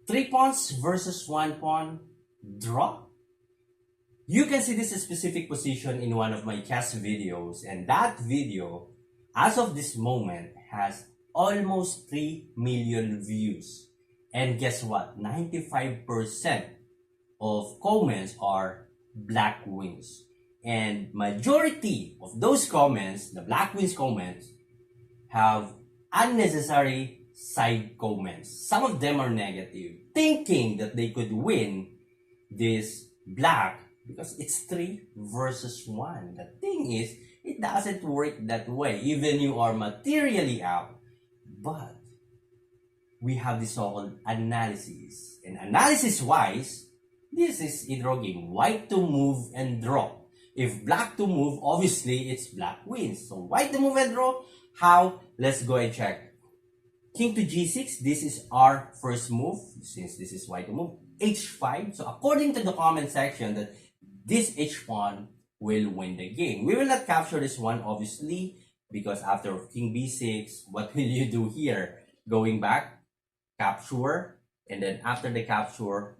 Three pawns versus one pawn, draw. You can see this specific position in one of my chess videos, and that video, as of this moment, has almost 3 million views. And guess what? 95% of comments are black wins. And majority of those comments, the black wins comments, have unnecessary side comments. Some of them are negative, thinking that they could win this black because it's 3 versus 1. The thing is, it doesn't work that way. Even you are materially out, but we have this so-called analysis. And analysis-wise, this is a draw game. White to move and draw. If black to move, obviously, it's black wins. So white to move and draw. How? Let's go and check. King to g6, this is our first move, since this is white to move. h5, so according to the comment section, that this h-pawn will win the game. We will not capture this one, obviously, because after king b6, what will you do here? Going back, capture, and then after the capture,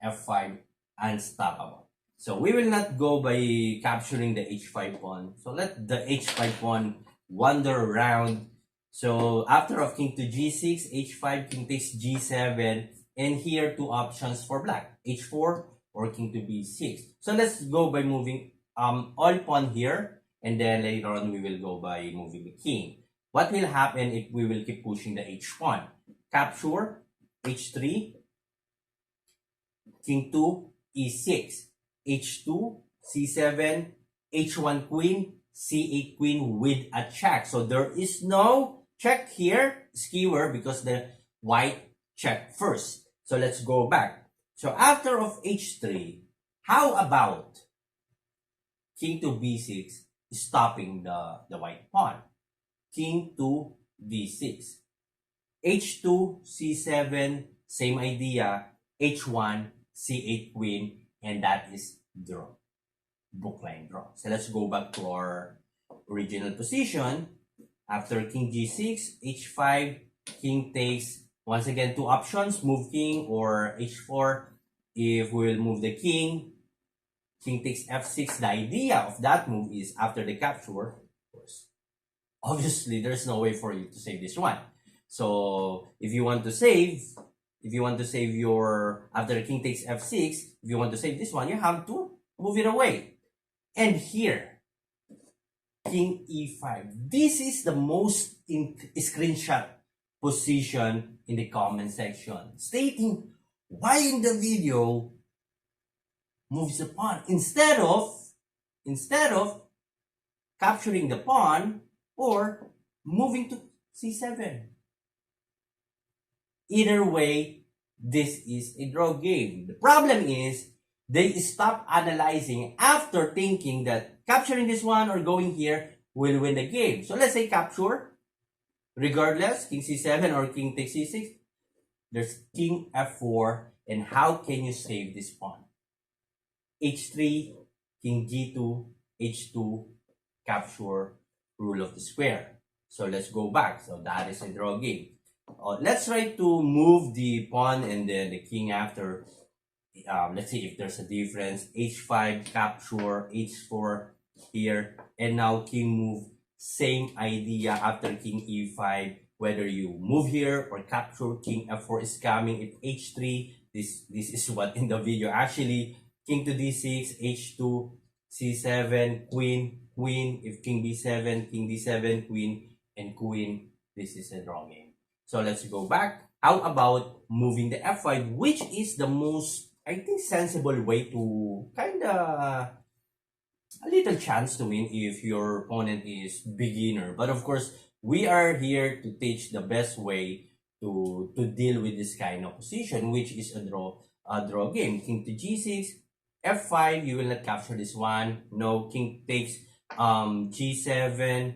f5, unstoppable. So we will not go by capturing the h5 pawn. So let the h5 pawn wander around. So after of king to g6, h5, king takes g7, and here two options for black, h4 or king to b6. So let's go by moving all pawn here, and then later on we will go by moving the king. What will happen if we will keep pushing the h pawn? Capture, h3, king 2, e6, h2, c7, h1 queen, c8 queen with a check. So there is no check here, skewer, because the white check first. So let's go back. So after of h3, how about king to b6 stopping the white pawn? King to d6. h2, c7, same idea. h1, c8 queen, and that is draw. Bookline draw. So let's go back to our original position. After king g6, h5, king takes, once again, two options, move king or h4. If we will move the king, king takes f6. The idea of that move is after the capture, of course, obviously there's no way for you to save this one. So if you want to save your, after the king takes f6, if you want to save this one, you have to move it away. And here, king e5. This is the most screenshot position in the comment section, stating why in the video moves the pawn instead of capturing the pawn or moving to c7. Either way, this is a draw game. The problem is they stop analyzing after thinking that capturing this one or going here will win the game. So let's say capture, regardless, king c7 or king takes c6, there's king f4, and how can you save this pawn? h3, king g2, h2, capture, rule of the square. So let's go back. So that is a draw game. Let's try to move the pawn and then the king after. Let's see if there's a difference. h5, capture, h4 here, and now king move. Same idea after king e5. Whether you move here or capture, king f4 is coming. If h3, this is what in the video. Actually, king to d6, h2, c7, queen, queen. If king b7, king d7, queen, and queen. This is a draw game. So let's go back. How about moving the f5, which is the most, I think, sensible way to kind of a little chance to win if your opponent is beginner. But of course, we are here to teach the best way to deal with this kind of position, which is a draw game. King to g6, f5, you will not capture this one. No, king takes g7,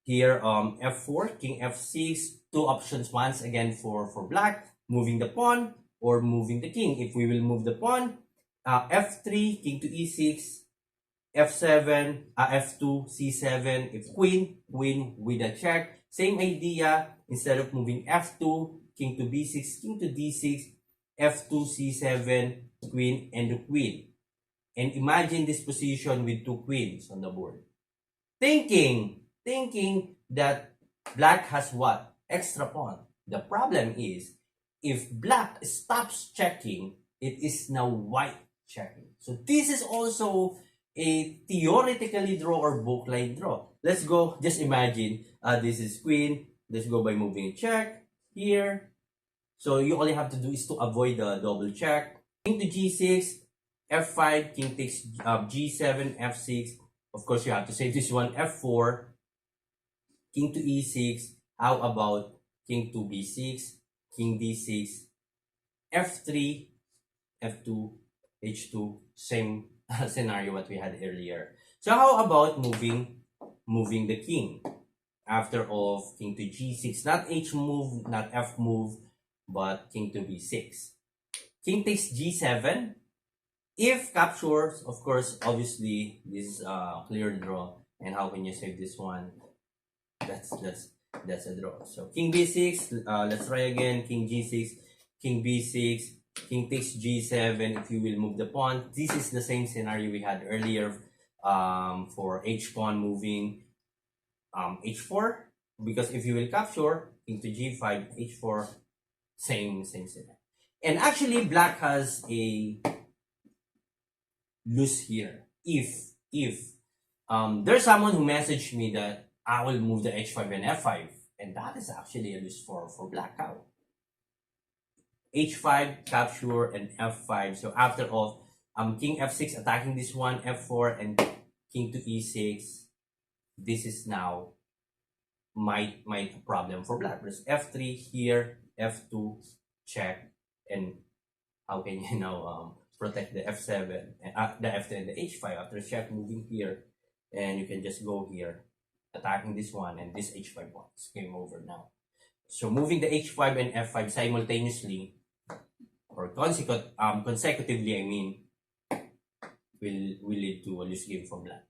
here f4, king f6, two options once again for black, moving the pawn or moving the king. If we will move the pawn, f3, king to e6, f7, f2, c7. If queen, queen with a check. Same idea, instead of moving f2, king to b6, king to d6, f2, c7, queen, and the queen. And imagine this position with two queens on the board. Thinking that black has what? Extra pawn. The problem is, if black stops checking, it is now white checking. So this is also a theoretically draw or bookline draw. Let's go, just imagine, this is queen. Let's go by moving check here. So you only have to do is to avoid the double check. King to g6, f5, king takes g7, f6. Of course, you have to save this one, f4, king to e6. How about king to b6, king d6, f3, f2, h2, same scenario what we had earlier. So how about moving the king after of king to g6, not h move, not f move, but king to b6. King takes g7. If captures, of course, obviously this is a clear draw. And how can you save this one? That's a draw. So king b6. Let's try again. King g6, king b6, king takes g7. If you will move the pawn, this is the same scenario we had earlier for h pawn moving h4. Because if you will capture king to g5, h4, same scenario. And actually, black has a lose here. If there's someone who messaged me that I will move the h5 and f5, and that is actually a lose for black. How? h5 capture and f5. So after all, king f6 attacking this one, f4, and king to e6. This is now might a problem for black. There's f3 here, f2 check, and how can you now protect the f7, the f3 and the h5 after check moving here, and you can just go here attacking this one, and this h5 one is game over now. So moving the h5 and f5 simultaneously or consecutively, I mean, will lead to a loose game for black.